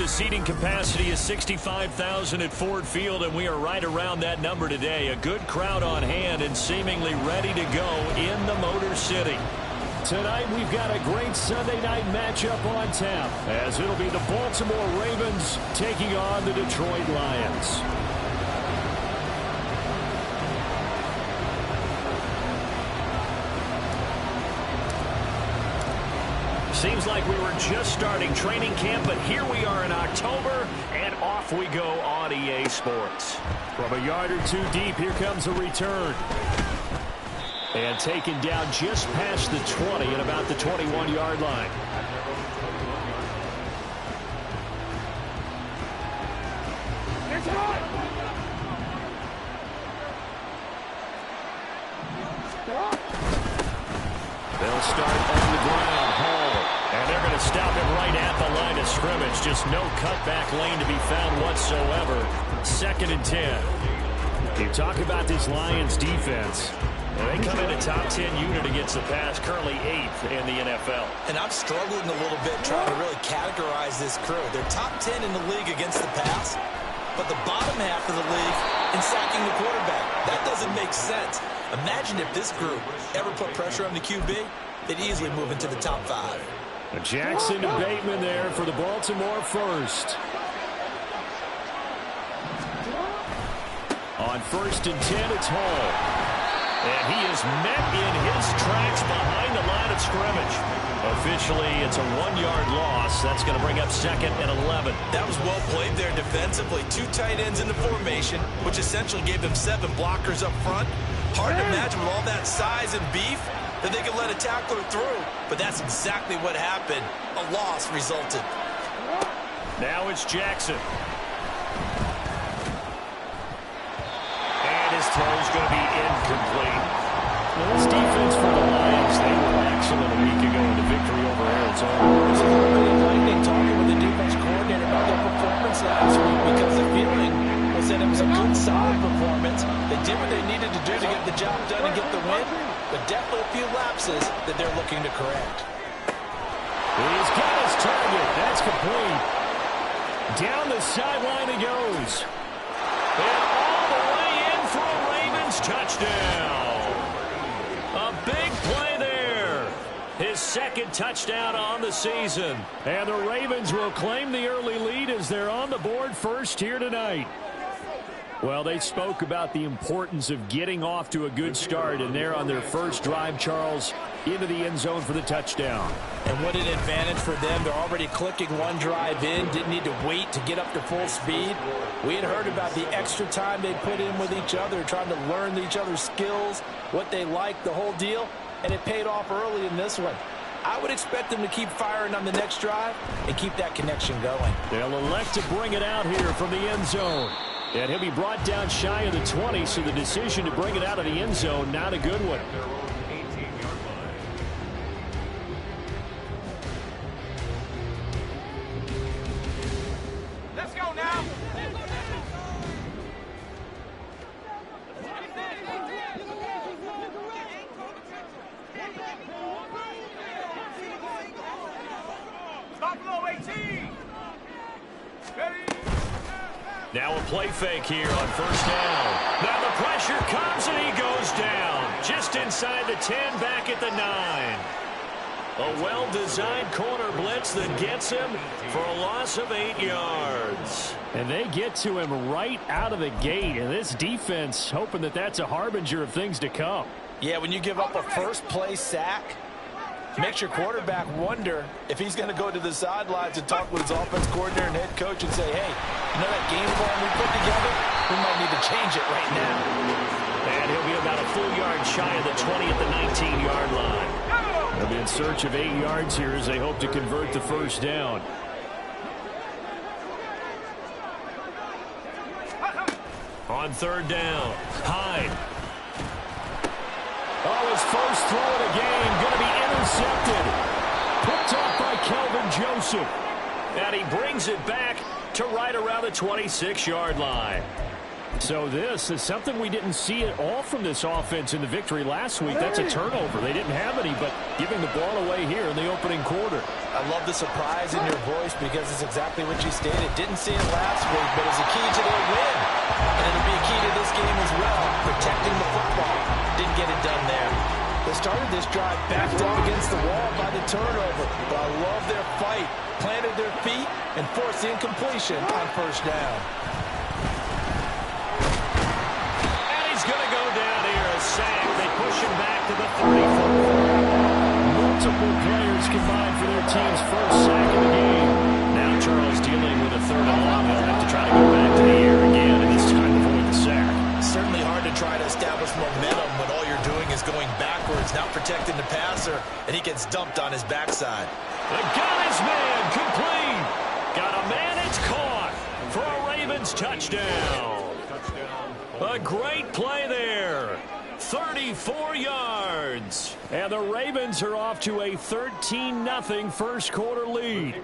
the seating capacity is 65,000 at Ford Field, and we are right around that number today. A good crowd on hand and seemingly ready to go in the Motor City. Tonight, we've got a great Sunday night matchup on tap, as it'll be the Baltimore Ravens taking on the Detroit Lions. Seems like we were just starting training camp, but here we are in October, and off we go on EA Sports. From a yard or two deep, here comes a return. And taken down just past the 20 at about the 21-yard line. They'll start on the ground. Hall. And they're going to stop him right at the line of scrimmage. Just no cutback lane to be found whatsoever. 2nd and 10. You talk about this Lions defense. They come in a top 10 unit against the pass, currently 8th in the NFL. And I'm struggling a little bit trying to really categorize this crew. They're top 10 in the league against the pass, but the bottom half of the league in sacking the quarterback. That doesn't make sense. Imagine if this group ever put pressure on the QB, they'd easily move into the top 5. Jackson to Bateman there for the Baltimore first. On 1st and 10, it's Hall. And he is met in his tracks behind the line of scrimmage. Officially, it's a 1-yard loss. That's going to bring up 2nd and 11. That was well played there defensively. 2 tight ends in the formation, which essentially gave them 7 blockers up front. Hard to imagine with all that size and beef that they could let a tackler through. But that's exactly what happened. A loss resulted. Now it's Jackson. His throw's going to be incomplete. This defense for the Lions, they were excellent a week ago in the victory over Arizona. This is really enlightening talking with the defense coordinator about their performance last week, because the feeling was that it was a good, solid performance. They did what they needed to do to get the job done and get the win, but definitely a few lapses that they're looking to correct. He's got his target. That's complete. Down the sideline he goes. And all the way in for a Ravens touchdown. A big play there. His 2nd touchdown on the season. And the Ravens will claim the early lead as they're on the board first here tonight. Well, they spoke about the importance of getting off to a good start, and they're on their first drive, Charles, into the end zone for the touchdown. And what an advantage for them. They're already clicking one drive in, didn't need to wait to get up to full speed. We had heard about the extra time they put in with each other, trying to learn each other's skills, what they like, the whole deal, and it paid off early in this one. I would expect them to keep firing on the next drive and keep that connection going. They'll elect to bring it out here from the end zone. And he'll be brought down shy of the 20, so the decision to bring it out of the end zone, not a good one. Let's go now. Stop low, 18. Ready? Now a play fake here on 1st down. Now the pressure comes and he goes down. Just inside the 10, back at the 9. A well-designed corner blitz that gets him for a loss of 8 yards. And they get to him right out of the gate. And this defense hoping that that's a harbinger of things to come. Yeah, when you give up a first-play sack, makes your quarterback wonder if he's going to go to the sidelines and talk with his offense coordinator and head coach and say, hey, you know that game plan we put together? We might need to change it right now. And he'll be about a full yard shy of the 20 at the 19-yard line. They'll be in search of 8 yards here as they hope to convert the first down. On 3rd down, Hyde. Oh, his first throw of the game going to be intercepted. Picked off by Kelvin Joseph. And he brings it back to right around the 26-yard line. So this is something we didn't see at all from this offense in the victory last week. That's a turnover. They didn't have any, but giving the ball away here in the opening quarter. I love the surprise in your voice because it's exactly what you stated. Didn't see it last week, but it's a key to their win. And it'll be a key to this game as well, protecting the football. Didn't get it done there. They started this drive backed up against the wall by the turnover, but I love their fight. Planted their feet and forced the incompletion on first down. Sack. They push him back to the 34. Multiple players combined for their team's first sack of the game. Now Charles dealing with a third and long. They'll have to try to go back to the air again, and this time avoid the sack. Certainly hard to try to establish momentum when all you're doing is going backwards, not protecting the passer, and he gets dumped on his backside. They got his man complete. Got a man, it's caught for a Ravens touchdown. A great play there. 34 yards. And the Ravens are off to a 13-0 first quarter lead.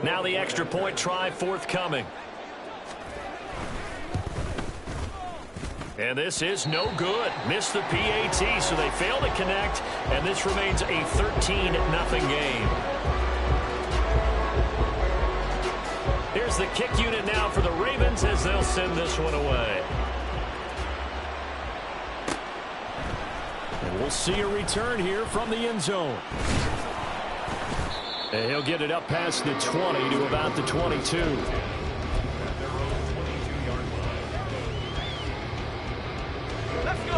Now the extra point try forthcoming. And this is no good. Missed the PAT, so they fail to connect, and this remains a 13-0 game. Here's the kick unit now for the Ravens as they'll send this one away. And we'll see a return here from the end zone. And he'll get it up past the 20 to about the 22.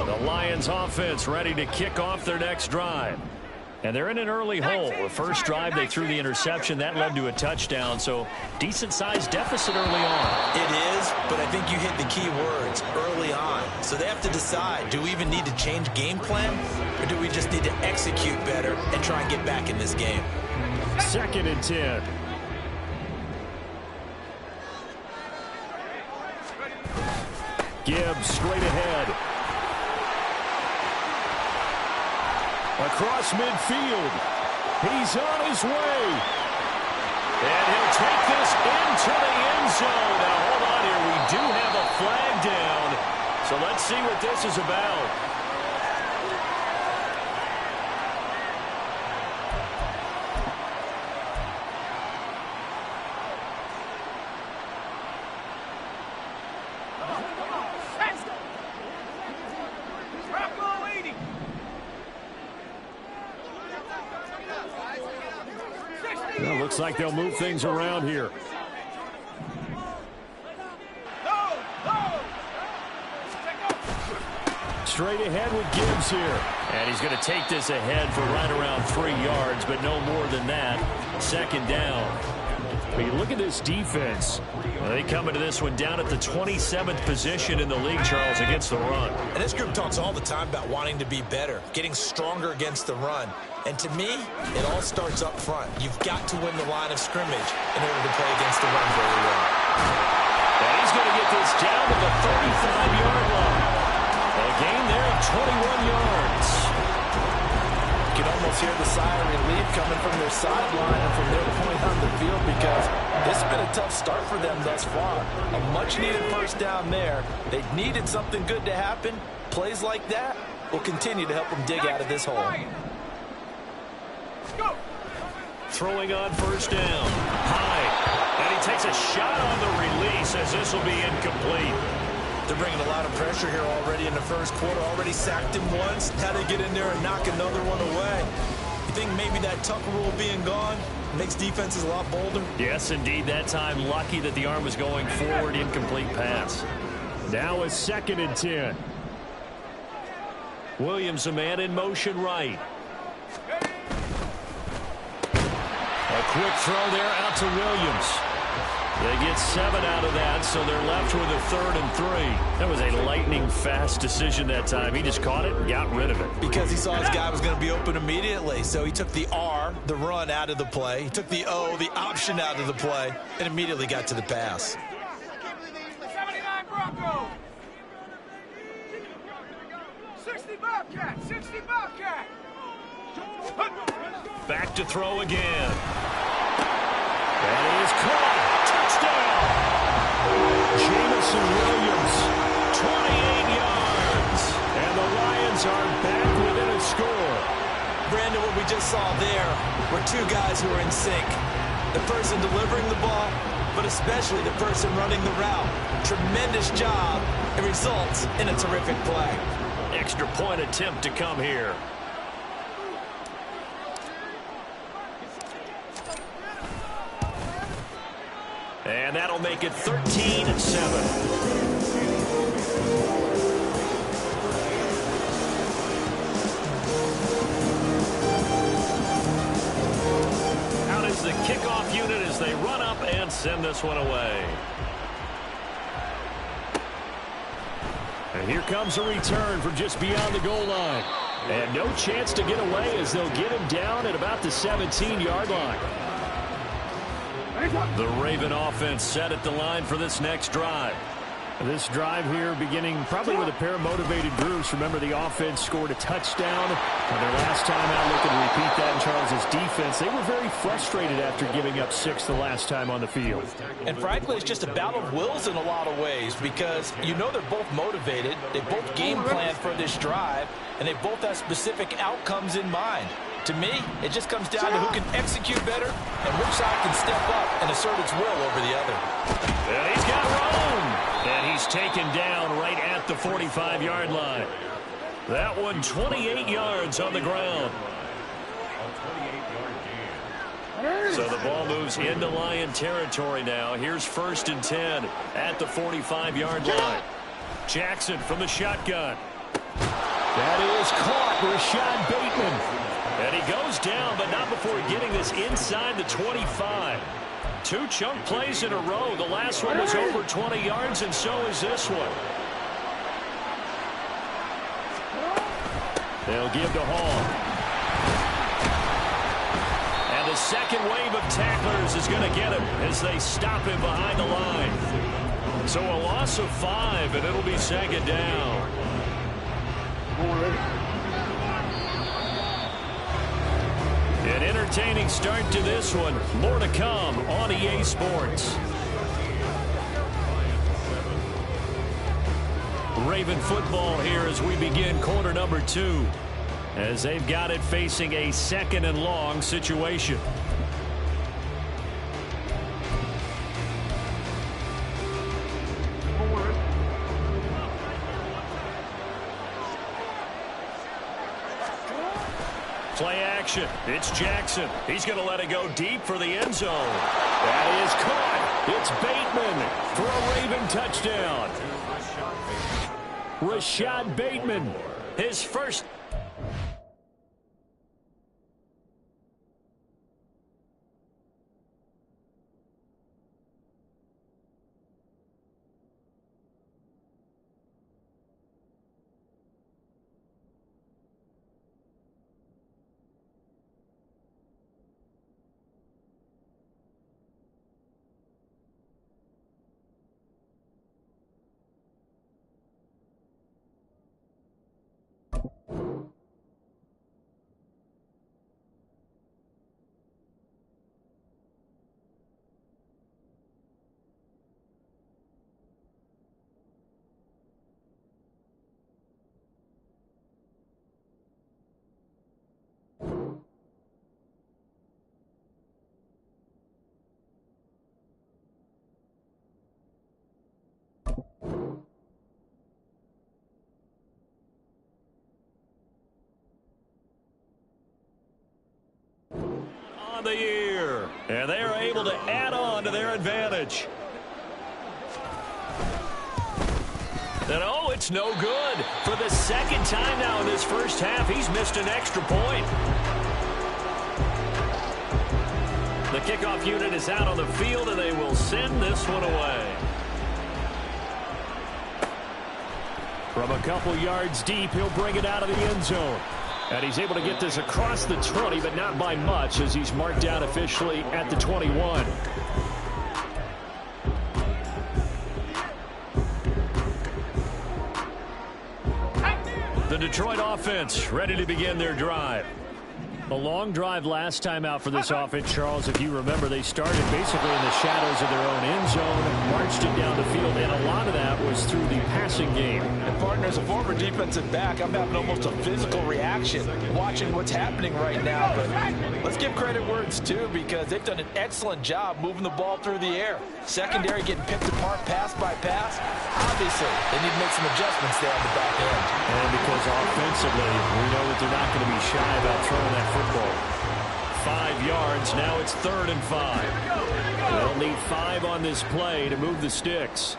The Lions offense ready to kick off their next drive. And they're in an early hole. The first drive, they threw the interception. That led to a touchdown, so decent-sized deficit early on. It is, but I think you hit the key words, early on. So they have to decide, do we even need to change game plan, or do we just need to execute better and try and get back in this game? 2nd and 10. Gibbs straight ahead. Across midfield. He's on his way. And he'll take this into the end zone. Now, hold on here. We do have a flag down. So let's see what this is about. Well, looks like they'll move things around here. Straight ahead with Gibbs here. And he's going to take this ahead for right around 3 yards, but no more than that. 2nd down. But you look at this defense. They come into this one down at the 27th position in the league, Charles, against the run. And this group talks all the time about wanting to be better, getting stronger against the run. And to me, it all starts up front. You've got to win the line of scrimmage in order to play against the run very well. And he's going to get this down to the 35-yard line. A gain there of 21 yards. You can almost hear the sigh of relief coming from their sideline and from their point on the field because this has been a tough start for them thus far. A much-needed first down there. They needed something good to happen. Plays like that will continue to help them dig out of this hole. Throwing on first down. High. And he takes a shot on the release as this will be incomplete. They're bringing a lot of pressure here already in the first quarter. Already sacked him once. Now they get in there and knock another one away. You think maybe that Tucker rule being gone makes defenses a lot bolder? Yes, indeed. That time lucky that the arm was going forward. Incomplete pass. Now a 2nd and 10. Williams, a man in motion right. A quick throw there out to Williams. They get 7 out of that, so they're left with a 3rd and 3. That was a lightning-fast decision that time. He just caught it and got rid of it. Because he saw his guy was going to be open immediately, so he took the R, the run, out of the play. He took the O, the option, out of the play, and immediately got to the pass. 79 Bronco. 60 Bobcat. 60 Bobcat. Back to throw again. And he is caught. Touchdown. Jamison Williams yards. And the Lions are back within a score. Brandon, what we just saw there were two guys who are in sync. The person delivering the ball, but especially the person running the route. Tremendous job. It results in a terrific play. Extra point attempt to come here. And that'll make it 13-7. The kickoff unit as they run up and send this one away. And here comes a return from just beyond the goal line. And no chance to get away as they'll get him down at about the 17-yard line. The Raven offense set at the line for this next drive. This drive here beginning probably with a pair of motivated groups. Remember, the offense scored a touchdown. And their last time out, looking to repeat that in Charles's defense. They were very frustrated after giving up 6 the last time on the field. And frankly, it's just a battle of wills in a lot of ways because you know they're both motivated. They both game plan for this drive, and they both have specific outcomes in mind. To me, it just comes down to who can execute better and which side can step up and assert its will over the other. And he's got room. And he's taken down right at the 45-yard line. That one 28 yards on the ground. So the ball moves into Lion territory now. Here's 1st and 10 at the 45-yard line. Jackson from the shotgun. That is caught. Rashad Bateman. And he goes down, but not before getting this inside the 25. 2 chunk plays in a row. The last one was over 20 yards, and so is this one. They'll give to Hall. And the second wave of tacklers is going to get him as they stop him behind the line. So a loss of 5, and it'll be 2nd down. An entertaining start to this one. More to come on EA Sports. Raven football here as we begin quarter number 2. As they've got it facing a 2nd and long situation. Play action. It's Jackson. He's going to let it go deep for the end zone. That is caught. It's Bateman for a Raven touchdown. Rashad Bateman, his first. On the year, and they are able to add on to their advantage. And oh, it's no good. For the 2nd time now in this first half, he's missed an extra point. The kickoff unit is out on the field, and they will send this one away. From a couple yards deep, he'll bring it out of the end zone. And he's able to get this across the 20, but not by much, as he's marked down officially at the 21. The Detroit offense ready to begin their drive. A long drive last time out for this offense, Charles. If you remember, they started basically in the shadows of their own end zone, marched it down the field, and a lot of that was through the passing game. And partner, as a former defensive back, I'm having almost a physical reaction watching what's happening right now. But let's give credit where it's due, because they've done an excellent job moving the ball through the air. Secondary getting picked apart pass by pass. Obviously, they need to make some adjustments there on the back end. And because offensively, we know that they're not going to be shy about throwing that football. 5 yards. Now it's 3rd and 5. They'll need 5 on this play to move the sticks.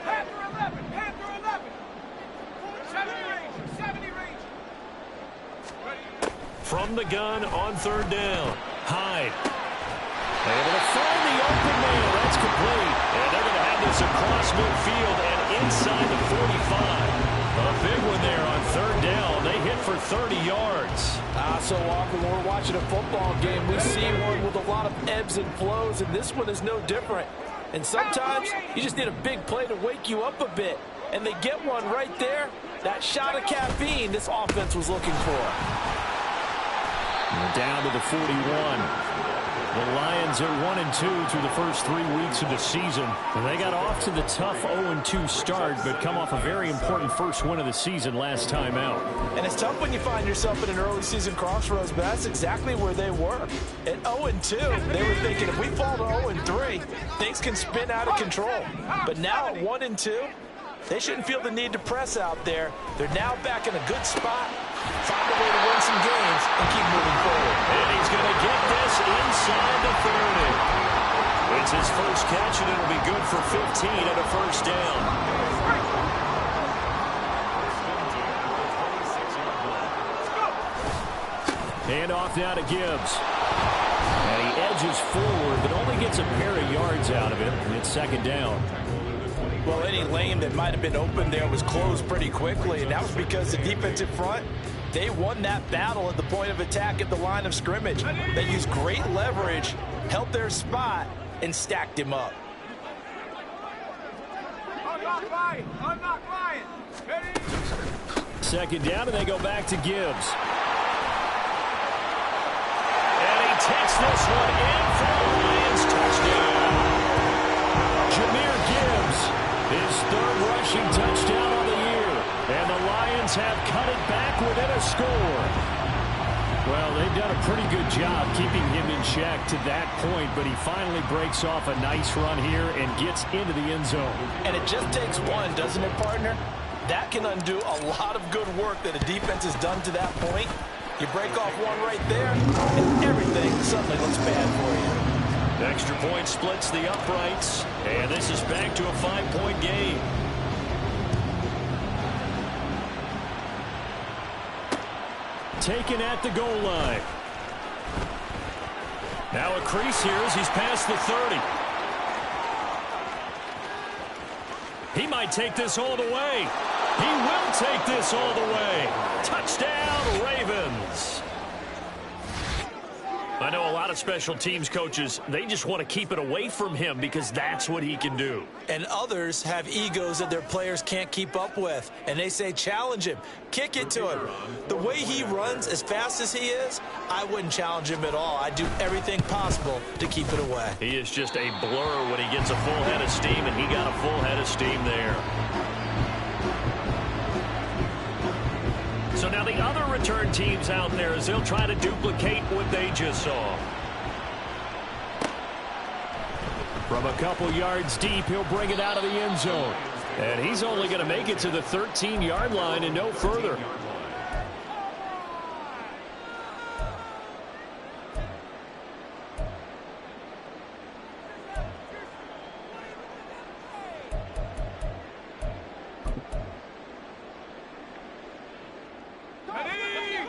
Panther 11. 70 range. 70 range. From the gun on 3rd down. Hyde. Able to find the open man. That's complete. And they're going to have this across midfield and inside the 45. A big one there on 3rd down. They hit for 30 yards. So often when we're watching a football game, we see one with a lot of ebbs and flows, and this one is no different. And sometimes you just need a big play to wake you up a bit. And they get one right there. That shot of caffeine this offense was looking for. We're down to the 41. The Lions are 1-2 through the first 3 weeks of the season. And they got off to the tough 0-2 start, but come off a very important first win of the season last time out. And it's tough when you find yourself in an early season crossroads, but that's exactly where they were. At 0-2, they were thinking if we fall to 0-3, things can spin out of control. But now at 1-2, they shouldn't feel the need to press out there. They're now back in a good spot. Find a way to win some games and keep moving forward. And he's going to get this inside the 30. It's his first catch, and it'll be good for 15 and a first down. Hand off now to Gibbs. And he edges forward, but only gets a pair of yards out of it. And it's 2nd down. Well, any lane that might have been open there was closed pretty quickly, and that was because the defensive front, they won that battle at the point of attack at the line of scrimmage. They used great leverage, held their spot, and stacked him up. Unlock Lion. 2nd down, and they go back to Gibbs. And he takes this one in for the Lions touchdown. Jahmyr Gibbs, his 3rd rushing touchdown on the year. And the Lions have cut it back within a score. Well, they've done a pretty good job keeping him in check to that point, but he finally breaks off a nice run here and gets into the end zone. And it just takes one, doesn't it, partner? That can undo a lot of good work that a defense has done to that point. You break off one right there, and everything suddenly looks bad for you. Extra point splits the uprights, and this is back to a 5-point game. Taken at the goal line. Now a crease here as he's past the 30. He might take this all the way. He will take this all the way. Touchdown, Ravens. I know a lot of special teams coaches, they just want to keep it away from him because that's what he can do. And others have egos that their players can't keep up with. And they say, challenge him, kick it to him. The way he runs as fast as he is, I wouldn't challenge him at all. I'd do everything possible to keep it away. He is just a blur when he gets a full head of steam, and he got a full head of steam there. So now the other return teams out there as they'll try to duplicate what they just saw. From a couple yards deep, he'll bring it out of the end zone. And he's only going to make it to the 13-yard line and no further.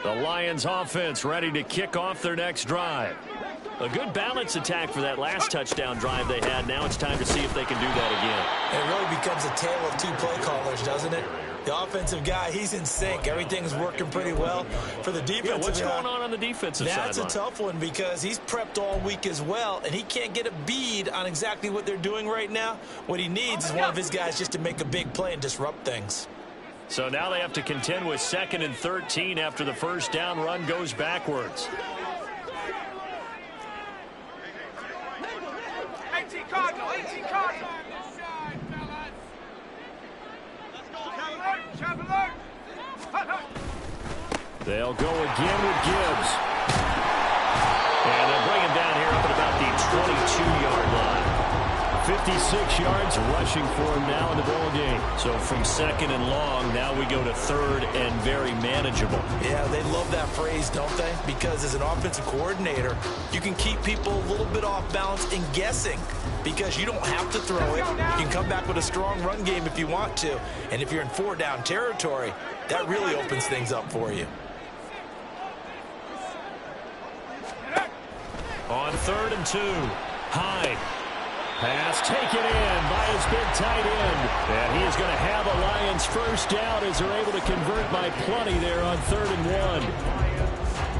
The Lions offense ready to kick off their next drive. A good balance attack for that last touchdown drive they had. Now it's time to see if they can do that again. It really becomes a tale of 2 play callers, doesn't it? The offensive guy, he's in sync. Everything's working pretty well. For the defensive what's going on the defensive side? That's a tough one because he's prepped all week as well, and he can't get a bead on exactly what they're doing right now. What he needs is one of his guys just to make a big play and disrupt things. So now they have to contend with 2nd and 13 after the first down run goes backwards. 18 Cardinal, 18 Cardinal. They'll go again with Gibbs. And they'll bring him down here up at about the 22-yard line. 56 yards rushing for him now in the ball game. So from 2nd and long, now we go to 3rd and very manageable. Yeah, they love that phrase, don't they? Because as an offensive coordinator, you can keep people a little bit off balance and guessing because you don't have to throw it. You can come back with a strong run game if you want to. And if you're in 4-down territory, that really opens things up for you. On 3rd and 2, Hyde. Pass taken in by his big tight end. And he is going to have a Lions first down as they're able to convert by plenty there on 3rd and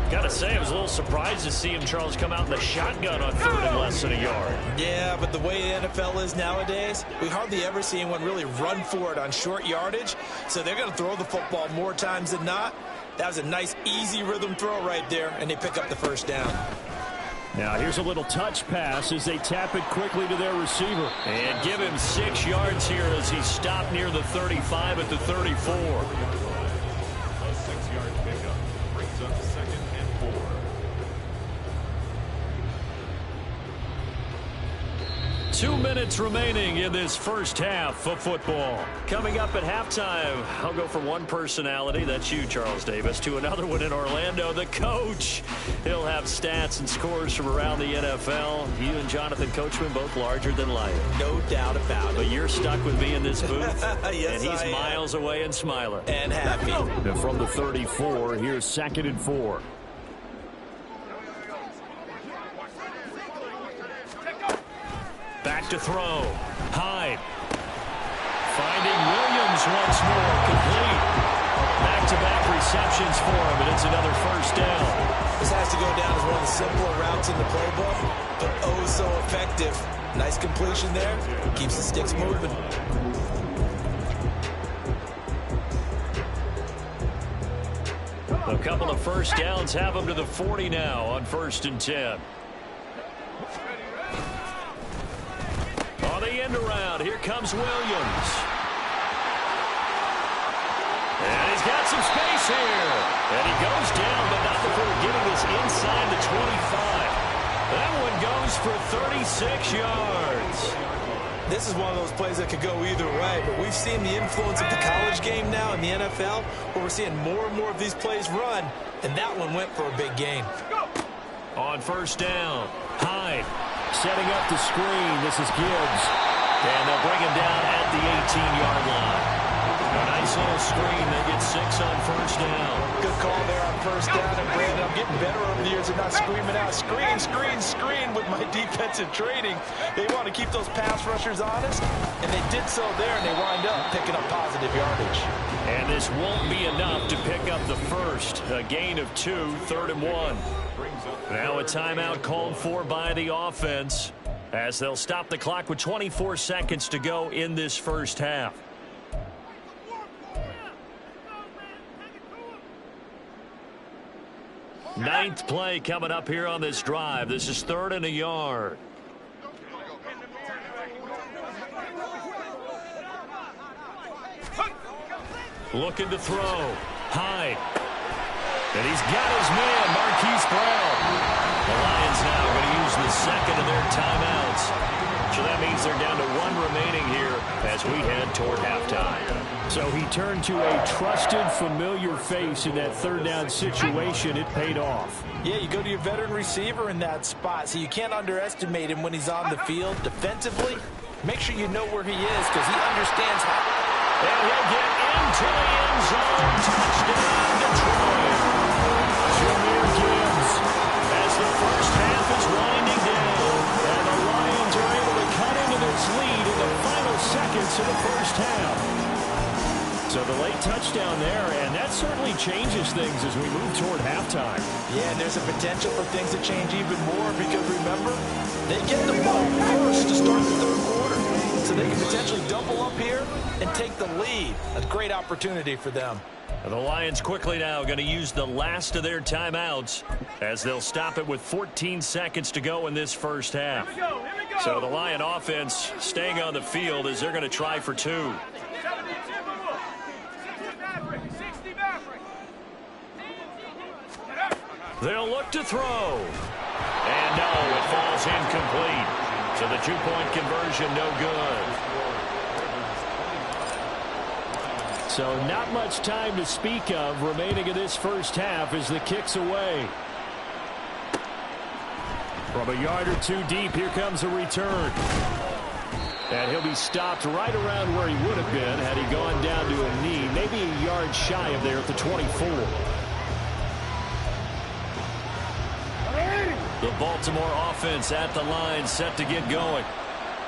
1. Got to say, I was a little surprised to see him, Charles, come out in the shotgun on 3rd and less than a yard. Yeah, but the way the NFL is nowadays, we hardly ever see anyone really run for it on short yardage. So they're going to throw the football more times than not. That was a nice, easy rhythm throw right there, and they pick up the first down. Now here's a little touch pass as they tap it quickly to their receiver. And give him 6 yards here as he stopped near the 35 at the 34. A 6-yard pickup brings up 2nd and 4. 2 minutes remaining in this first half of football. Coming up at halftime, I'll go from one personality, that's you, Charles Davis, to another one in Orlando, the coach. He'll have stats and scores from around the NFL. You and Jonathan Coachman, both larger than life. No doubt about it. But you're stuck with me in this booth, Yes, and he's I am. miles away and smiling. And happy. And from the 34, here's 2nd and 4. Back to throw. Hyde. Finding Williams once more. Complete. Back-to-back receptions for him, and it's another first down. This has to go down as one of the simpler routes in the playbook, but oh so effective. Nice completion there. Keeps the sticks moving. A couple of first downs have them to the 40 now on 1st and 10. On the end around, here comes Williams. And he's got some space here. And he goes down, but not before getting this inside the 25. That one goes for 36 yards. This is one of those plays that could go either way, but we've seen the influence of the college game now in the NFL, where we're seeing more and more of these plays run, and that one went for a big gain. On 1st down, Hyde setting up the screen. This is Gibbs. And they'll bring him down at the 18-yard line. A nice little screen. They get 6 on 1st down. Good call there on 1st down. And Brandon, I'm getting better over the years of not screaming out, screen, screen, screen with my defensive training. They want to keep those pass rushers honest, and they did so there, and they wind up picking up positive yardage. And this won't be enough to pick up the first. A gain of 2, 3rd and 1. Now a timeout called for by the offense as they'll stop the clock with 24 seconds to go in this first half. Ninth play coming up here on this drive. This is 3rd and a yard. Looking to throw. Hyde. And he's got his man, Marquise Brown. The Lions now going to use the 2nd of their timeouts. So that means they're down to 1 remaining here as we head toward halftime. So he turned to a trusted, familiar face in that 3rd down situation. It paid off. Yeah, you go to your veteran receiver in that spot, so you can't underestimate him when he's on the field. Defensively, make sure you know where he is because he understands how. And he'll get into the end zone. Touchdown, Detroit. Jahmyr Gibbs as the first half is winding down. And the Lions are able to cut into this lead in the final seconds of the first half. So the late touchdown there, and that certainly changes things as we move toward halftime. Yeah, and there's a potential for things to change even more because remember, they get the ball first to start the 3rd quarter. So so they can potentially double up here and take the lead. A great opportunity for them. The Lions quickly now going to use the last of their timeouts as they'll stop it with 14 seconds to go in this first half. Here we go. So the Lion offense staying on the field as they're going to try for 2. 60 Maverick. 60 Maverick. They'll look to throw. And no, it falls incomplete. So the 2-point conversion no good. So not much time to speak of remaining in this first half as the kick's away. From a yard or 2 deep, here comes a return. And he'll be stopped right around where he would have been had he gone down to a knee, maybe a yard shy of there at the 24. The Baltimore offense at the line set to get going.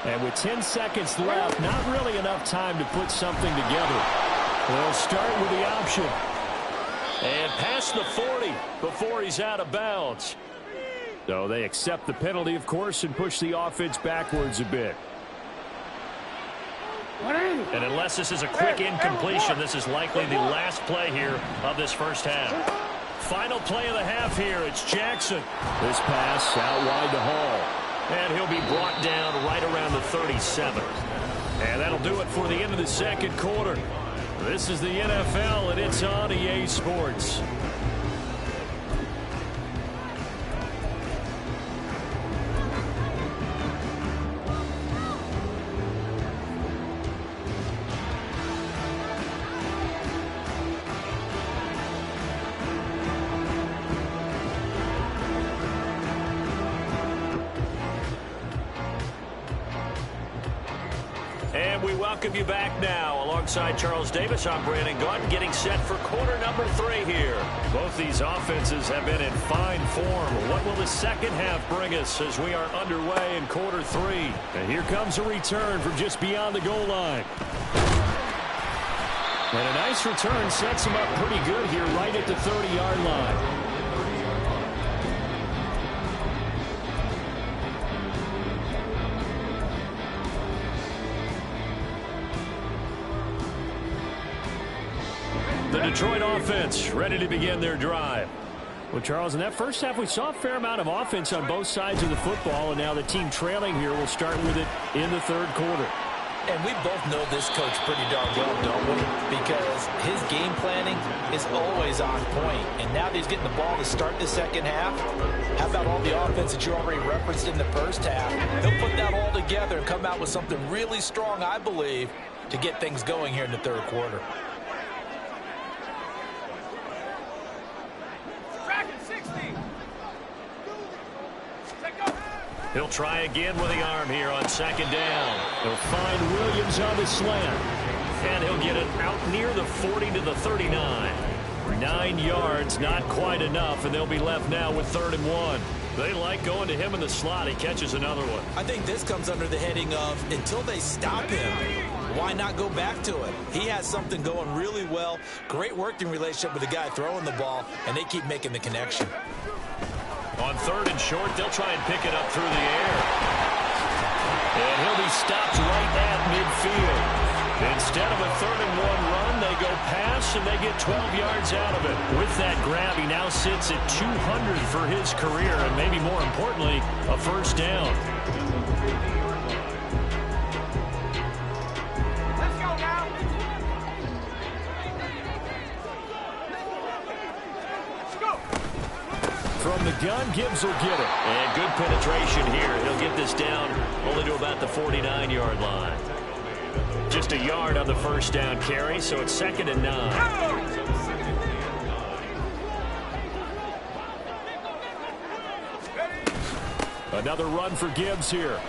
And with 10 seconds left, not really enough time to put something together. They'll start with the option. And past the 40 before he's out of bounds. So they accept the penalty, of course, and push the offense backwards a bit. And unless this is a quick incompletion, this is likely the last play here of this first half. Final play of the half here. It's Jackson. This pass out wide to Hall. And he'll be brought down right around the 37. And that'll do it for the end of the second quarter. This is the NFL, and it's on EA Sports. Welcome you back now. Alongside Charles Davis, I'm Brandon Gaunt, getting set for quarter number 3 here. Both these offenses have been in fine form. What will the second half bring us as we are underway in quarter 3? And here comes a return from just beyond the goal line. And a nice return sets him up pretty good here right at the 30-yard line. The Detroit offense ready to begin their drive. Well, Charles, in that first half, we saw a fair amount of offense on both sides of the football, and now the team trailing here will start with it in the third quarter. And we both know this coach pretty darn well, don't we? Because his game planning is always on point. And now that he's getting the ball to start the second half, how about all the offense that you already referenced in the first half? He'll put that all together and come out with something really strong, I believe, to get things going here in the third quarter. He'll try again with the arm here on second down. They'll find Williams on the slant. And he'll get it out near the 40 to the 39. 9 yards, not quite enough, and they'll be left now with 3rd and 1. They like going to him in the slot. He catches another one. I think this comes under the heading of until they stop him, why not go back to it? He has something going really well. Great working relationship with the guy throwing the ball, and they keep making the connection. On 3rd and short, they'll try and pick it up through the air. And he'll be stopped right at midfield. Instead of a 3rd and 1 run, they go pass, and they get 12 yards out of it. With that grab, he now sits at 200 for his career, and maybe more importantly, a first down. Let's go now. Let's go. From the gun, Gibbs will get it. And good penetration here. He'll get this down only to about the 49-yard line. Just a yard on the first down carry, so it's 2nd and 9. Another run for Gibbs here.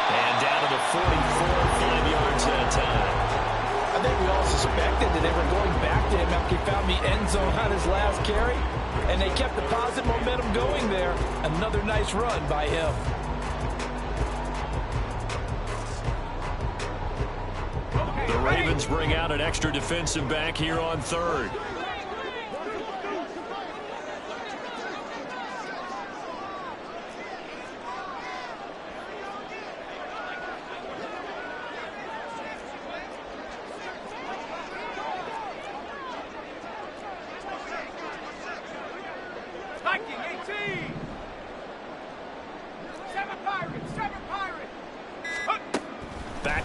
And down to the 44, 5 yards that time. I think we all suspected that they were going back to him after he found the end zone on his last carry. And they kept the positive momentum going there. Another nice run by him. The Ravens bring out an extra defensive back here on 3rd.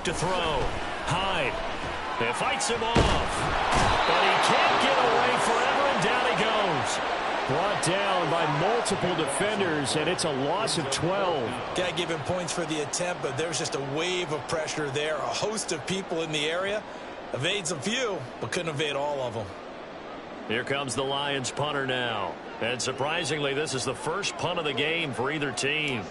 back to throw. Hyde. It fights him off. But he can't get away forever, and down he goes. Brought down by multiple defenders, and it's a loss of 12. Got to give him points for the attempt, but there's just a wave of pressure there. A host of people in the area. Evades a few, but couldn't evade all of them. Here comes the Lions punter now. And surprisingly, this is the first punt of the game for either team.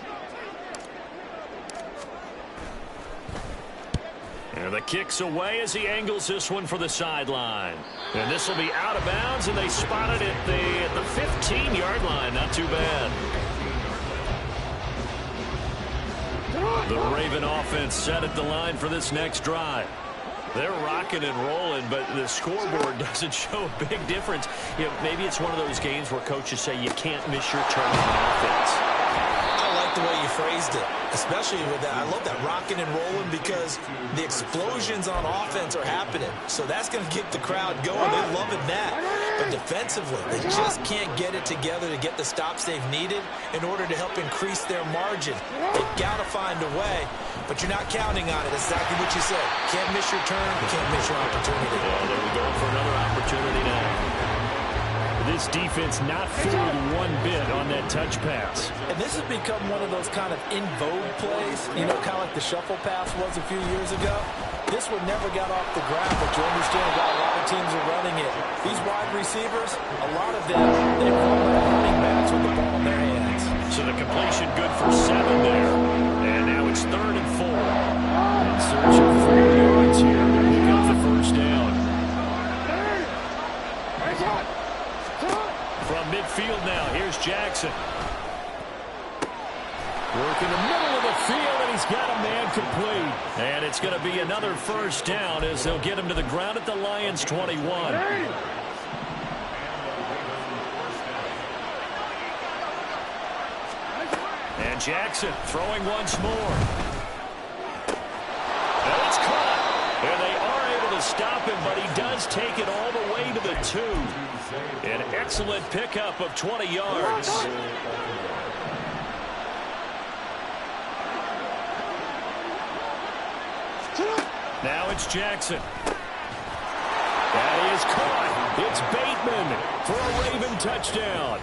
And the kick's away as he angles this one for the sideline. And this will be out of bounds, and they spot it at the 15-yard line. Not too bad. The Raven offense set at the line for this next drive. They're rocking and rolling, but the scoreboard doesn't show a big difference. You know, maybe it's one of those games where coaches say you can't miss your turn on offense. I like the way you phrased it, especially with that. I love that rocking and rolling because the explosions on offense are happening. So that's going to get the crowd going. They're loving that. But defensively, they just can't get it together to get the stops they've needed in order to help increase their margin. They've got to find a way, but you're not counting on it. That's exactly what you said. Can't miss your turn, can't miss your opportunity. Well, there we go for another opportunity now. This defense not fooled one bit on that touch pass. And this has become one of those kind of in vogue plays, you know, kind of like the shuffle pass was a few years ago. This one never got off the ground, but you understand why a lot of teams are running it. These wide receivers, a lot of them, they run like running backs with the ball in their hands. So the completion good for 7 there. And now it's 3rd and 4. In search of 4 yards here to pick up the first down. From midfield now, here's Jackson. Work in the middle of the field, and he's got a man complete. And it's going to be another first down as they'll get him to the ground at the Lions' 21. And Jackson throwing once more. And it's caught. And they are able to stop him, but he does take it all the way to the 2. An excellent pickup of 20 yards. Now it's Jackson. That is caught. It's Bateman for a Raven touchdown.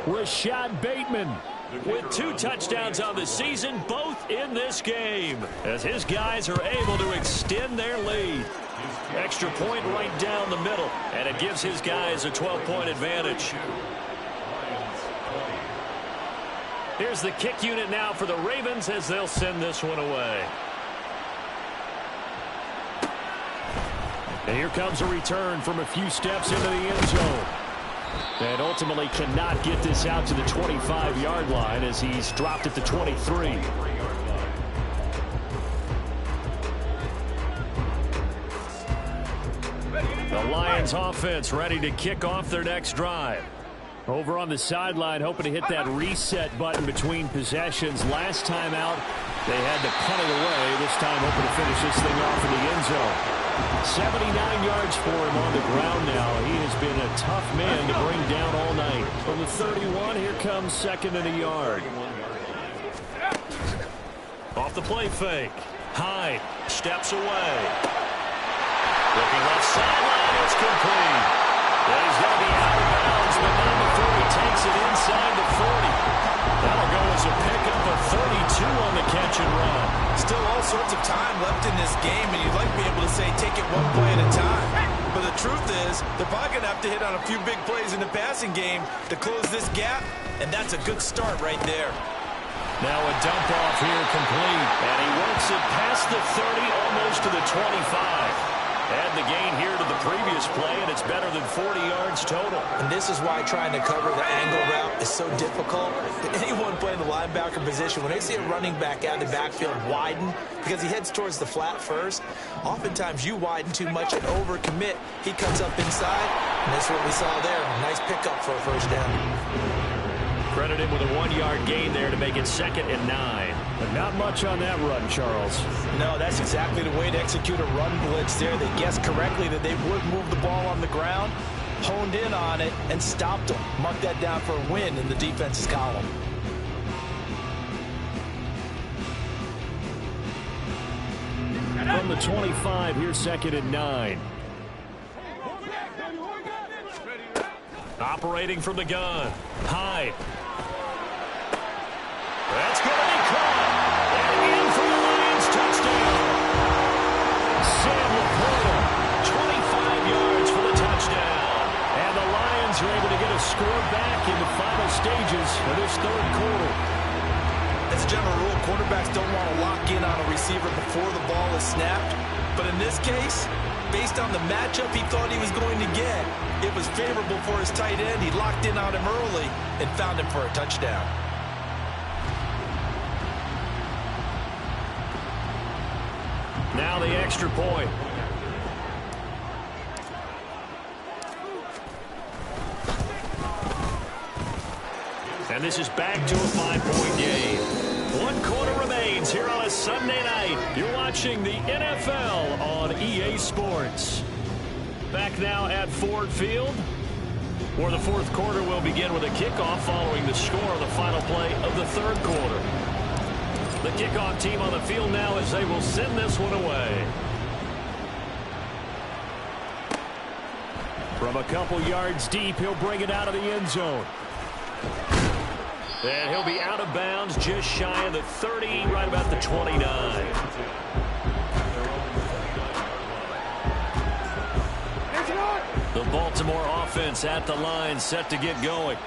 Rashad Bateman with 2 touchdowns on the season, both in this game, as his guys are able to extend their lead. Extra point right down the middle, and it gives his guys a 12-point advantage. Here's the kick unit now for the Ravens as they'll send this one away. And here comes a return from a few steps into the end zone. And ultimately cannot get this out to the 25-yard line as he's dropped at the 23. The Lions offense ready to kick off their next drive. Over on the sideline, hoping to hit that reset button between possessions. Last time out, they had to punt it away. This time hoping to finish this thing off in the end zone. 79 yards for him on the ground now. He has been a tough man to bring down all night. From the 31, here comes 2nd and a yard. Off the play fake. Hyde steps away. Looking left sideline, it's complete. Yeah, he's going to be out of bounds, but not before he takes it inside the 40. That'll go as a pickup of 32 on the catch and run. Still all sorts of time left in this game, and you'd like to be able to say take it one play at a time. But the truth is, they're probably going to have to hit on a few big plays in the passing game to close this gap, and that's a good start right there. Now a dump off here complete, and he works it past the 30, almost to the 25. Add the gain here to the previous play, and it's better than 40 yards total. And this is why trying to cover the angle route is so difficult. Anyone playing the linebacker position, when they see a running back out of the backfield widen, because he heads towards the flat first, oftentimes you widen too much and overcommit. He cuts up inside, and that's what we saw there. Nice pickup for a first down. Credit him with a 1-yard gain there to make it 2nd and 9. But not much on that run, Charles. No, that's exactly the way to execute a run blitz there. They guessed correctly that they would move the ball on the ground, honed in on it, and stopped them. Mark that down for a win in the defense's column. From the 25, here's 2nd and 9. Operating from the gun. Hyde. That's going to be caught. And in for the Lions touchdown. Sam Laporta, 25 yards for the touchdown. And the Lions are able to get a score back in the final stages of this 3rd quarter. As a general rule, quarterbacks don't want to lock in on a receiver before the ball is snapped. But in this case, based on the matchup he thought he was going to get, it was favorable for his tight end. He locked in on him early and found him for a touchdown. Now the extra point. And this is back to a 5-point game. 1 quarter remains here on a Sunday night. You're watching the NFL on EA Sports. Back now at Ford Field, where the 4th quarter will begin with a kickoff following the score of the final play of the 3rd quarter. The kickoff team on the field now as they will send this one away. From a couple yards deep, he'll bring it out of the end zone. And he'll be out of bounds just shy of the 30, right about the 29. The Baltimore offense at the line, set to get going.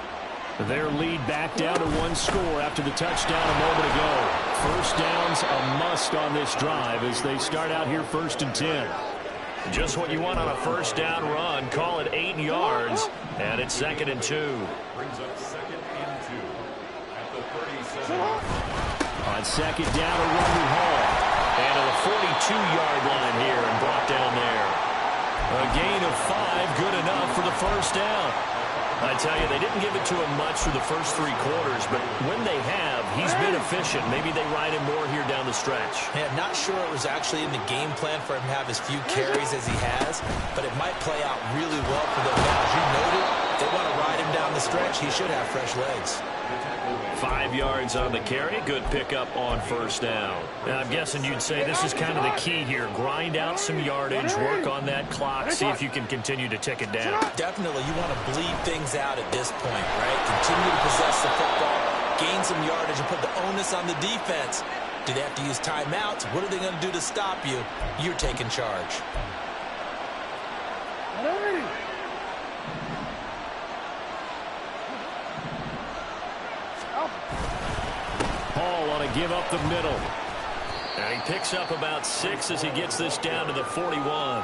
Their lead back down to 1 score after the touchdown a moment ago. First down's a must on this drive as they start out here 1st and 10. Just what you want on a first down run. Call it 8 yards, and it's 2nd and 2. Brings up 2nd and 2 at the 37. On 2nd down, a run to Hall. And to the 42-yard line here and brought down there. A gain of 5, good enough for the first down. I tell you, they didn't give it to him much for the first 3 quarters, but when they have, he's been efficient. Maybe they ride him more here down the stretch. Yeah, not sure it was actually in the game plan for him to have as few carries as he has, but it might play out really well for them now. As you noted, they want to ride him down the stretch. He should have fresh legs. 5 yards on the carry. Good pickup on first down. Now, I'm guessing you'd say this is kind of the key here. Grind out some yardage, work on that clock, see if you can continue to tick it down. Definitely, you want to bleed things out at this point, right? Continue to possess the football, gain some yardage, and put the onus on the defense. Do they have to use timeouts? What are they going to do to stop you? You're taking charge. Hall on a give up the middle. And he picks up about 6 as he gets this down to the 41.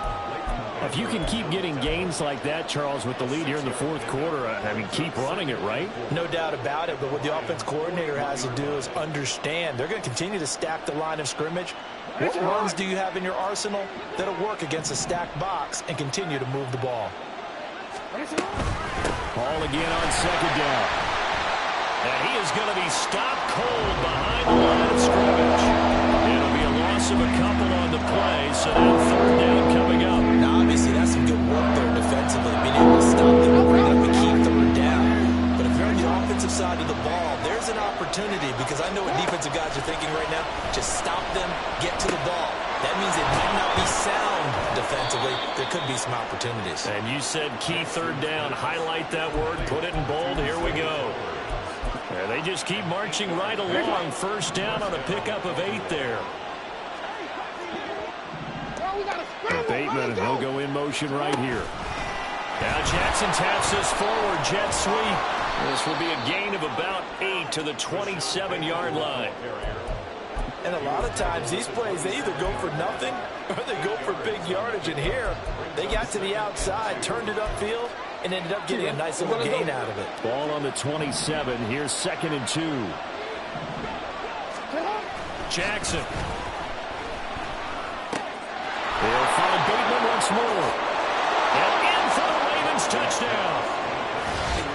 If you can keep getting gains like that, Charles, with the lead here in the 4th quarter, I mean, keep running it, right? No doubt about it, but what the offense coordinator has to do is understand they're going to continue to stack the line of scrimmage. What runs do you have in your arsenal that'll work against a stacked box and continue to move the ball? Hall again on 2nd down. And he is going to be stopped cold behind the line of scrimmage. It'll be a loss of a couple on the play, so now 3rd down coming up. Now, obviously, that's some good work there defensively, being able to stop them and bring up a key 3rd down. But if you're on the offensive side of the ball, there's an opportunity, because I know what defensive guys are thinking right now. Just stop them, get to the ball. That means it might not be sound defensively. There could be some opportunities. And you said key 3rd down. Highlight that word, put it in bold. Here we go. And they just keep marching right along. First down on a pickup of 8 there. Bateman, he'll go in motion right here. Now Jackson taps this forward, jet sweep. This will be a gain of about 8 to the 27-yard line. And a lot of times these plays, they either go for nothing or they go for big yardage. And here, they got to the outside, turned it upfield, and ended up getting a nice little gain out of it. Ball on the 27. Here's 2nd and 2. Jackson. They'll find Bateman once more. And in for the Ravens touchdown.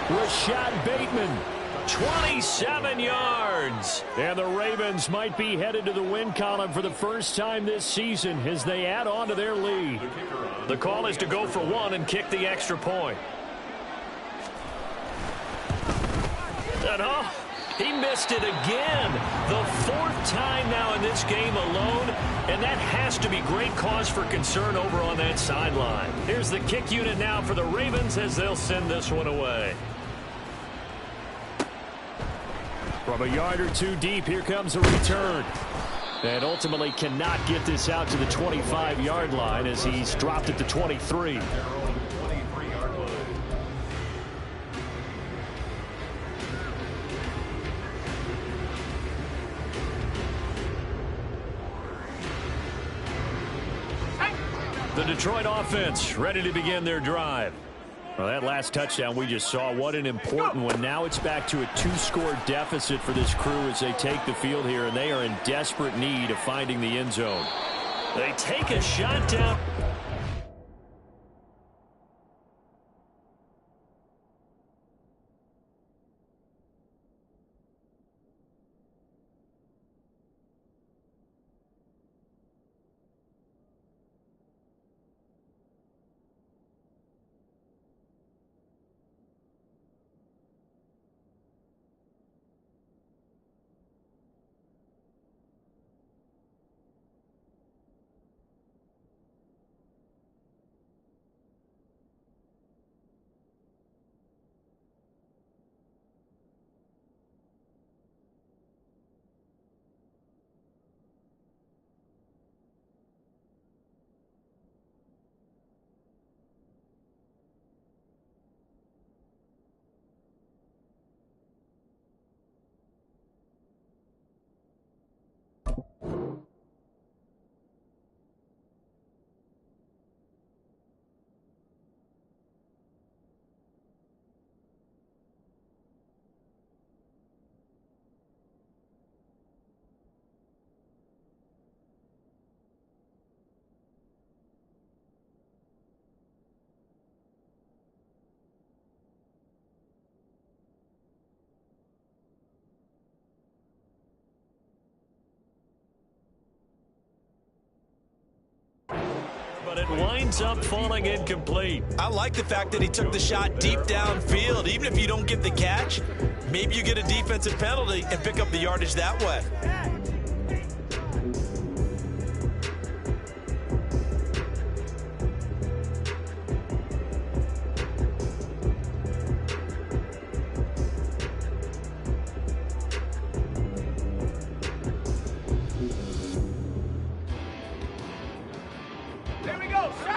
Rashad Bateman, 27 yards. And the Ravens might be headed to the win column for the first time this season as they add on to their lead. The call is to go for 1 and kick the extra point. And He missed it again. The fourth time now in this game alone, and that has to be great cause for concern over on that sideline. Here's the kick unit now for the Ravens as they'll send this one away. From a yard or two deep, here comes a return. And ultimately cannot get this out to the 25-yard line as he's dropped at the 23. The Detroit offense ready to begin their drive. Well, that last touchdown we just saw, what an important one. Now it's back to a two-score deficit for this crew as they take the field here, and they are in desperate need of finding the end zone. They take a shot down. But it winds up falling incomplete. I like the fact that he took the shot deep downfield. Even if you don't get the catch, maybe you get a defensive penalty and pick up the yardage that way.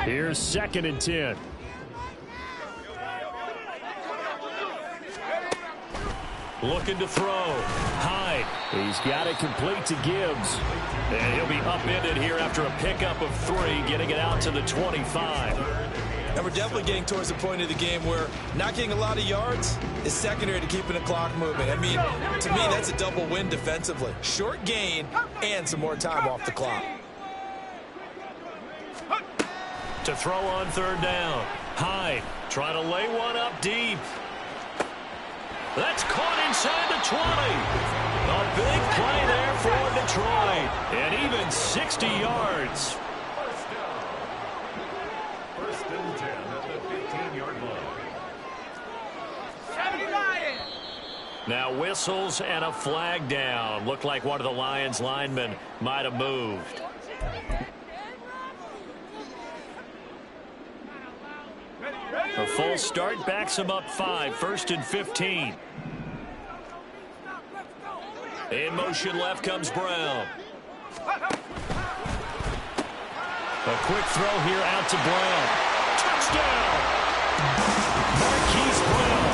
Here's 2nd and 10. Looking to throw. Hyde. He's got it complete to Gibbs. And he'll be upended here after a pickup of 3, getting it out to the 25. And we're definitely getting towards the point of the game where not getting a lot of yards is secondary to keeping the clock moving. I mean, to me, that's a double win defensively. Short gain and some more time off the clock. To throw on 3rd down. Hyde trying to lay one up deep. That's caught inside the 20. A big play there for Detroit. And even 60 yards. First and 10 at the 15-yard line. 79. Now whistles and a flag down. Looked like one of the Lions linemen might have moved. A full start backs him up 5. 1st and 15. In motion left comes Brown. A quick throw here out to Brown. Touchdown! Marquise Brown.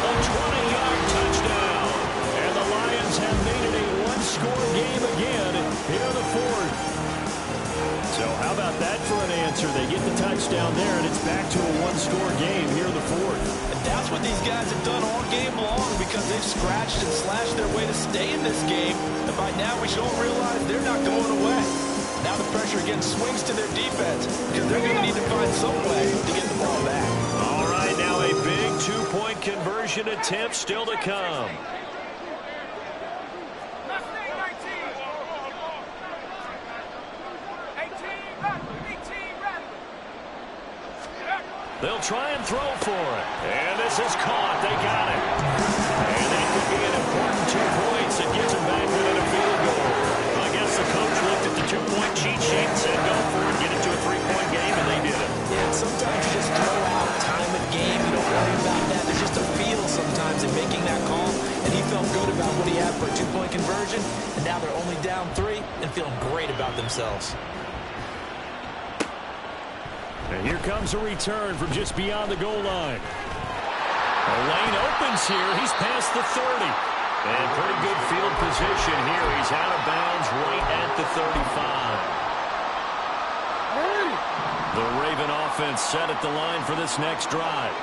A 20-yard touchdown. And the Lions have made it a one-score game again here in the 4th. So how about that for an answer? They get the touchdown there, and it's back to a one-score game here in the 4th. And that's what these guys have done all game long because they've scratched and slashed their way to stay in this game. And by now we should all realize they're not going away. Now the pressure again swings to their defense because they're going to need to find some way to get the ball back. All right, now a big two-point conversion attempt still to come. They'll try and throw for it. And this is caught. They got it. And that could be an important 2 points. It gets them back within a field goal. I guess the coach looked at the 2-point cheat sheet and said, go for it, get it to a 3-point game, and they did it. Yeah, and sometimes you just throw out time of game. You don't worry about that. There's just a feel sometimes in making that call. And he felt good about what he had for a 2-point conversion. And now they're only down 3 and feeling great about themselves. And here comes a return from just beyond the goal line. The lane opens here. He's past the 30. And pretty good field position here. He's out of bounds right at the 35. The Raven offense set at the line for this next drive.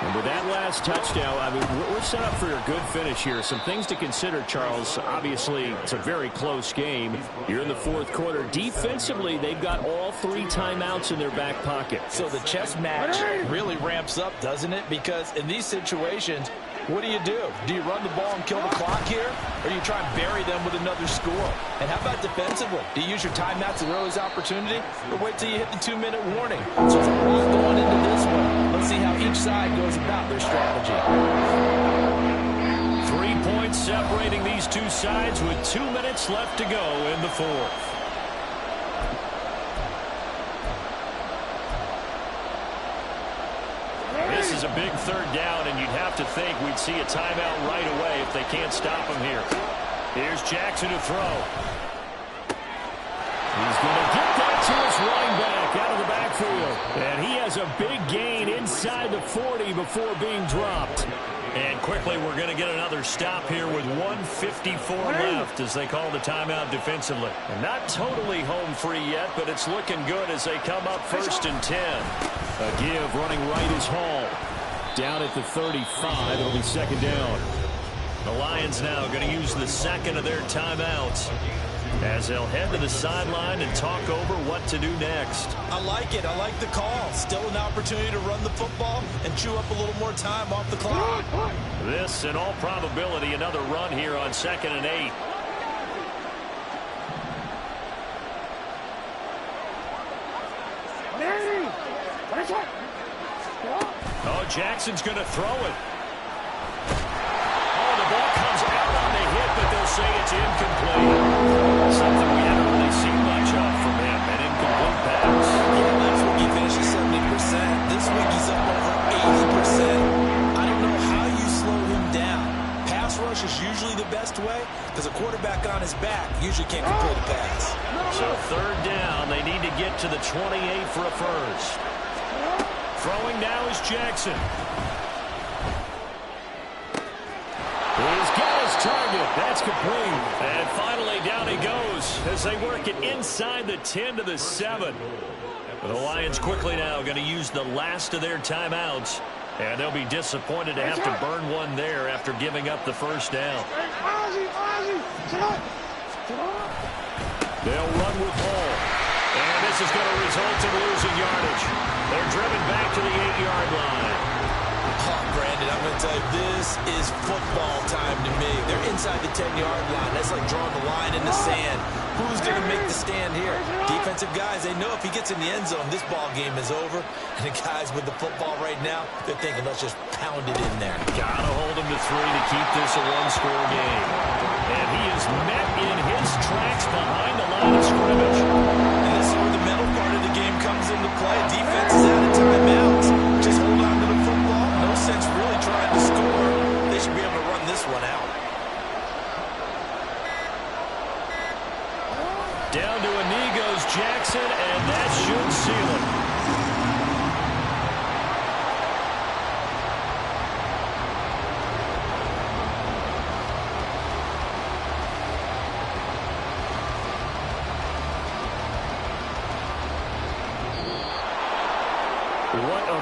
And with that last touchdown, I mean, we're set up for a good finish here. Some things to consider, Charles. Obviously, it's a very close game. You're in the 4th quarter. Defensively, they've got all 3 timeouts in their back pocket. So the chess match really ramps up, doesn't it? Because in these situations, what do? Do you run the ball and kill the clock here? Or do you try and bury them with another score? And how about defensively? Do you use your timeouts as early opportunity? Or wait till you hit the 2-minute warning? So there's a lot going into this one. Let's see how each side goes about their strategy. 3 points separating these two sides with 2 minutes left to go in the 4th. This is a big 3rd down, and you'd have to think we'd see a timeout right away if they can't stop him here. Here's Jackson to throw. He's going to get that to his running back out of the backfield. And he has a big gain inside the 40 before being dropped. And quickly, we're going to get another stop here with 1:54 left as they call the timeout defensively. And not totally home free yet, but it's looking good as they come up 1st and 10. A give running right is Hall. Down at the 35, it'll be 2nd down. The Lions now going to use the 2nd of their timeouts as they'll head to the sideline and talk over what to do next. I like it. I like the call. Still an opportunity to run the football and chew up a little more time off the clock. This, in all probability, another run here on 2nd and 8. Oh, Jackson's going to throw it. Oh, the ball comes out on the hit, but they'll say it's incomplete. Something we haven't really seen much of from him, an incomplete pass. Yeah, last week he finished at 70%. This week he's up over 80%. I don't know how you slow him down. Pass rush is usually the best way because a quarterback on his back usually can't complete a pass. So 3rd down, they need to get to the 28 for a first. Throwing now is Jackson. He's got his target. That's complete. And finally down he goes as they work it inside the 10 to the 7. The Lions quickly now going to use the last of their timeouts. And they'll be disappointed to have to burn one there after giving up the 1st down. They'll run with Hall. And this is going to result in losing yardage. They're driven back to the 8-yard line. Oh, Brandon, I'm going to tell you, this is football time to me. They're inside the 10-yard line. That's like drawing the line in the sand. Who's going to make the stand here? Defensive guys, they know if he gets in the end zone, this ball game is over. And the guys with the football right now, they're thinking, let's just pound it in there. Got to hold him to 3 to keep this a 1-score game. And he is met in his tracks behind the line of scrimmage. And this is where the mental part of the game comes into play. Defense is out of timeouts. Just hold on to the football. No sense really trying to score. They should be able to run this one out. Down to a knee goes Jackson, and that should seal it. What a